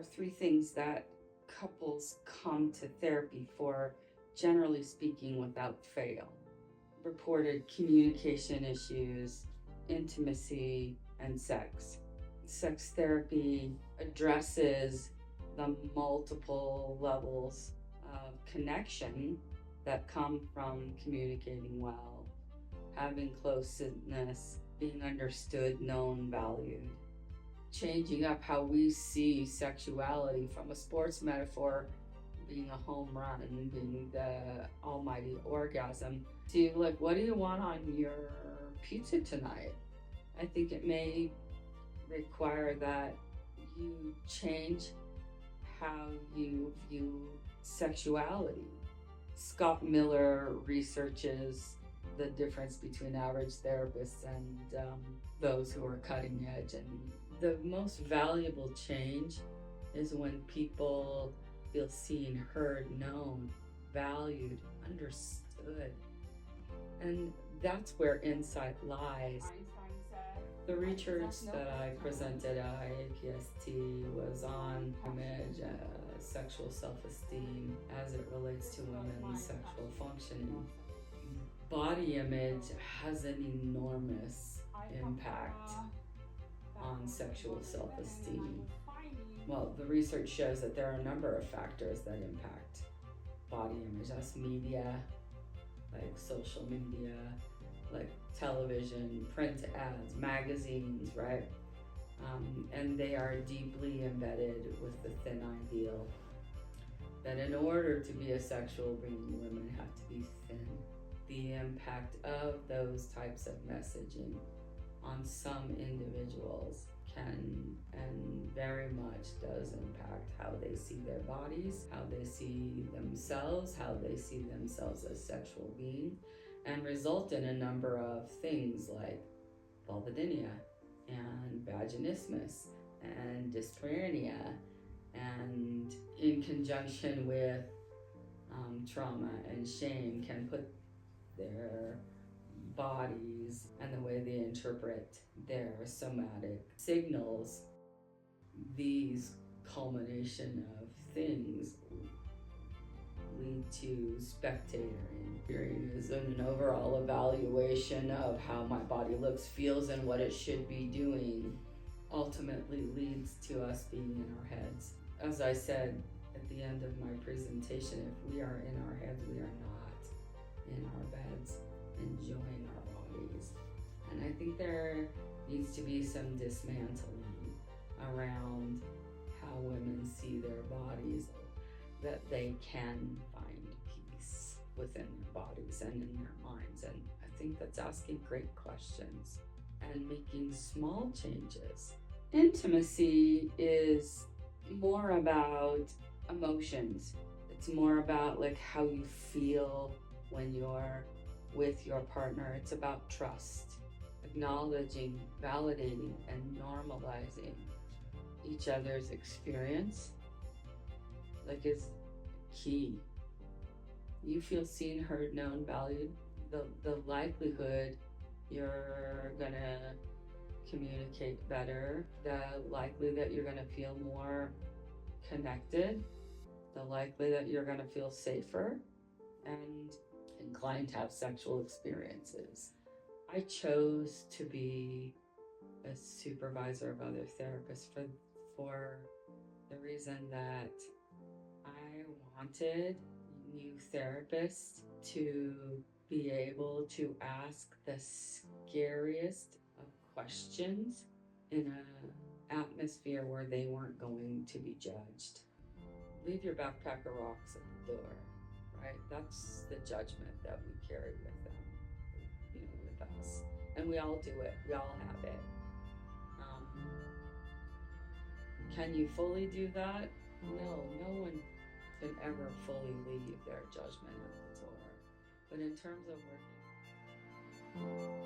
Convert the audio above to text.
are three things that couples come to therapy for, generally speaking, without fail: reported communication issues, intimacy, and sex. Sex therapy addresses the multiple levels of connection that come from communicating well, having closeness, being understood, known, valued. Changing up how we see sexuality from a sports metaphor being a home run and being the almighty orgasm to like, what do you want on your pizza tonight? I think it may require that you change how you view sexuality. Scott Miller researches the difference between average therapists and those who are cutting edge, and the most valuable change is when people feel seen, heard, known, valued, understood. And that's where insight lies. The research that I presented at IAPST was on image, sexual self-esteem as it relates to women's sexual functioning. Body image has an enormous impact on sexual self-esteem. Well, the research shows that there are a number of factors that impact body image. That's media, like social media, like television, print ads, magazines, right? And they are deeply embedded with the thin ideal that in order to be a sexual being, women have to be thin. The impact of those types of messaging on some individuals can and very much does impact how they see their bodies, how they see themselves, how they see themselves as sexual beings, and result in a number of things like vulvodynia and vaginismus and dyspareunia, and in conjunction with trauma and shame can put their bodies and the way they interpret their somatic signals. These culmination of things lead to spectator injuries and an overall evaluation of how my body looks, feels, and what it should be doing ultimately leads to us being in our heads. As I said at the end of my presentation, if we are in our heads, we are not in our beds enjoying our bodies. And I think there needs to be some dismantling around how women see their bodies, that they can find peace within their bodies and in their minds. And I think that's asking great questions and making small changes. Intimacy is more about emotions. It's more about like how you feel when you're with your partner. It's about trust, acknowledging, validating, and normalizing each other's experience, like, is key. You feel seen, heard, known, valued, the likelihood you're gonna communicate better, the likely that you're gonna feel more connected, the likely that you're gonna feel safer and inclined to have sexual experiences. I chose to be a supervisor of other therapists for the reason that I wanted new therapists to be able to ask the scariest of questions in an atmosphere where they weren't going to be judged. Leave your backpack or rocks at the door, right? That's the judgment that we carry with them, with us. And we all do it, we all have it. Can you fully do that? No one can ever fully leave their judgment at the door. But in terms of working